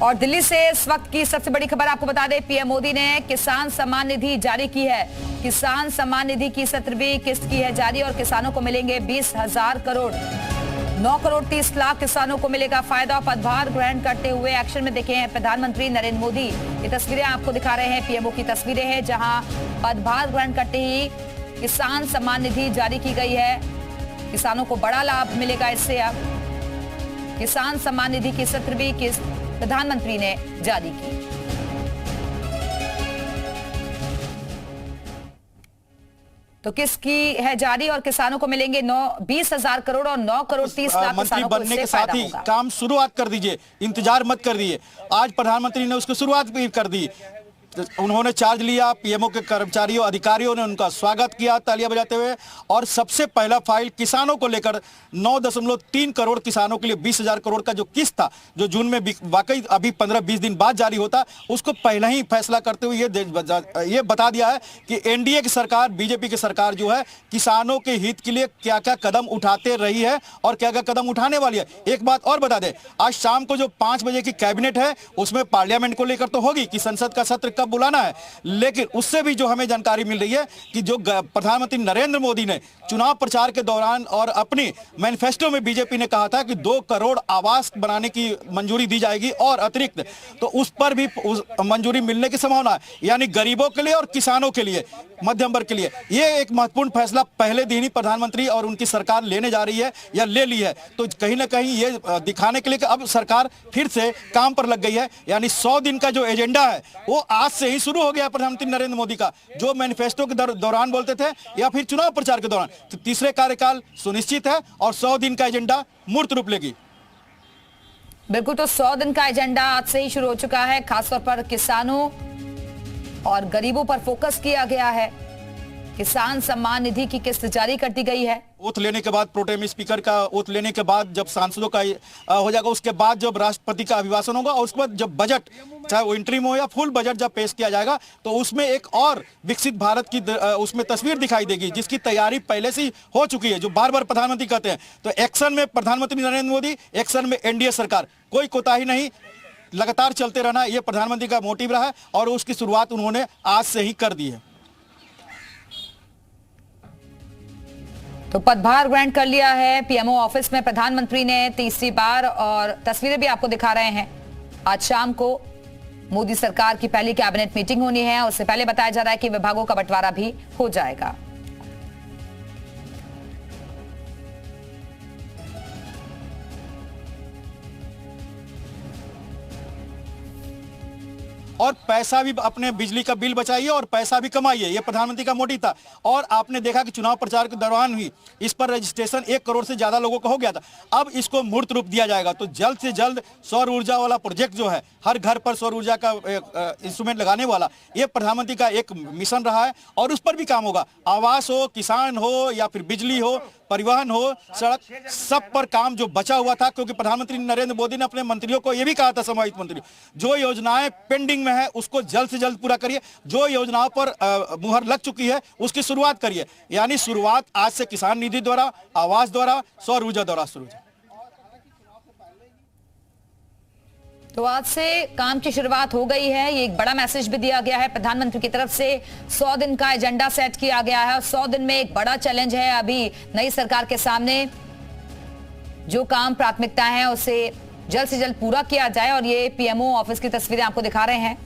और दिल्ली से इस वक्त की सबसे बड़ी खबर आपको बता दें, पीएम मोदी ने किसान सम्मान निधि जारी की है। किसान सम्मान निधि की 17वीं किस्त की है जारी और किसानों को मिलेंगे 20,000 करोड़। 9 करोड़ 30 लाख किसानों को मिलेगा फायदा। पदभार ग्रहण करते हुए एक्शन में दिखे हैं प्रधानमंत्री नरेंद्र मोदी। ये तस्वीरें आपको दिखा रहे हैं, पीएमओ की तस्वीरें हैं जहां पदभार ग्रहण करते ही किसान सम्मान निधि जारी की गई है। किसानों को बड़ा लाभ मिलेगा इससे। अब किसान सम्मान निधि की 17वीं किस्त प्रधानमंत्री ने जारी की। तो किसकी है जारी और किसानों को मिलेंगे 20,000 करोड़ और 9 करोड़ 30 लाख मंत्री बनने के साथ ही काम शुरुआत कर दीजिए, इंतजार मत कर दीजिए। आज प्रधानमंत्री ने उसकी शुरुआत भी कर दी। उन्होंने चार्ज लिया, पीएमओ के कर्मचारियों अधिकारियों ने उनका स्वागत किया तालियां बजाते हुए और सबसे पहला फाइल किसानों को लेकर 9.3 करोड़ किसानों के लिए 20,000 करोड़ का जो किस्त था, जो जून में वाकई अभी 15-20 दिन बाद जारी होता, उसको पहले ही फैसला करते हुए ये बता दिया है कि एनडीए की सरकार, बीजेपी की सरकार जो है किसानों के हित के लिए क्या क्या कदम उठाते रही है और क्या क्या कदम उठाने वाली है। एक बात और बता दें, आज शाम को जो 5 बजे की कैबिनेट है उसमें पार्लियामेंट को लेकर तो होगी कि संसद का सत्र कब बुलाना है, लेकिन उससे भी जो हमें जानकारी मिल रही है कि जो प्रधानमंत्री नरेंद्र मोदी ने चुनाव प्रचार के दौरान और अपनी मैनिफेस्टो में बीजेपी ने कहा था कि 2 करोड़ आवास बनाने की मंजूरी दी जाएगी और अतिरिक्त तो उस पर भी मंजूरी मिलने की संभावना है, यानी गरीबों के लिए और किसानों के लिए, मध्यम वर्ग के लिए। यह एक महत्वपूर्ण फैसला पहले दिन ही प्रधानमंत्री और उनकी सरकार लेने जा रही है या ले ली है। तो कहीं ना कहीं ये दिखाने के लिए कि अब सरकार फिर से काम पर लग गई है, यानी 100 दिन का जो एजेंडा है वो आज से ही शुरू हो गया प्रधानमंत्री नरेंद्र मोदी का, जो मैनिफेस्टो के दौरान बोलते थे या फिर चुनाव प्रचार के दौरान। तो तीसरे कार्यकाल सुनिश्चित है और 100 दिन का एजेंडा मूर्त रूप लेगी। बिल्कुल, तो 100 दिन का एजेंडा आज से ही शुरू हो चुका है। खासतौर पर किसानों और गरीबों पर फोकस किया गया है। किसान सम्मान निधि की किस्त जारी कर दी गई है। ओथ लेने के बाद, प्रोटेम स्पीकर का ओथ लेने के बाद जब सांसदों का हो जाएगा, उसके बाद जब राष्ट्रपति का अभिभाषण होगा और उसके बाद जब बजट, चाहे वो इंटरिम हो या फुल बजट जब पेश किया जाएगा, तो उसमें एक और विकसित भारत की उसमें तस्वीर दिखाई देगी, जिसकी तैयारी पहले से ही हो चुकी है, जो बार बार प्रधानमंत्री कहते हैं। तो एक्शन में प्रधानमंत्री नरेंद्र मोदी, एक्शन में एनडीए सरकार, कोई कोताही नहीं, लगातार चलते रहना, यह प्रधानमंत्री का मोटिव रहा है और उसकी शुरुआत उन्होंने आज से ही कर दी है। तो पदभार ग्रहण कर लिया है पीएमओ ऑफिस में प्रधानमंत्री ने तीसरी बार, और तस्वीरें भी आपको दिखा रहे हैं। आज शाम को मोदी सरकार की पहली कैबिनेट मीटिंग होनी है। उससे पहले बताया जा रहा है कि विभागों का बंटवारा भी हो जाएगा। और पैसा भी, अपने बिजली का बिल बचाइए और पैसा भी कमाइए, यह प्रधानमंत्री का मोटिव था। और आपने देखा कि चुनाव प्रचार के दौरान ही इस पर रजिस्ट्रेशन 1 करोड़ से ज्यादा लोगों का हो गया था। अब इसको मूर्त रूप दिया जाएगा। तो जल्द से जल्द सौर ऊर्जा वाला प्रोजेक्ट जो है, हर घर पर सौर ऊर्जा का इंस्ट्रूमेंट लगाने वाला, यह प्रधानमंत्री का एक मिशन रहा है और उस पर भी काम होगा। आवास हो, किसान हो या फिर बिजली हो, परिवहन हो, सड़क, सब पर काम जो बचा हुआ था, क्योंकि प्रधानमंत्री नरेंद्र मोदी ने अपने मंत्रियों को यह भी कहा था, संभावित मंत्री, जो योजनाएं पेंडिंग में है उसको जल्द से जल्द पूरा करिए, जो योजनाओं पर मुहर लग चुकी है उसकी शुरुआत करिए। यानी शुरुआत आज से किसान निधि द्वारा, आवास द्वारा, सौर ऊर्जा द्वारा शुरू। तो आज से काम की शुरुआत हो गई है। ये एक बड़ा मैसेज भी दिया गया है प्रधानमंत्री की तरफ से। 100 दिन का एजेंडा सेट किया गया है और 100 दिन में एक बड़ा चैलेंज है अभी नई सरकार के सामने। जो काम प्राथमिकता है उसे जल्द से जल्द पूरा किया जाए और ये पीएमओ ऑफिस की तस्वीरें आपको दिखा रहे हैं।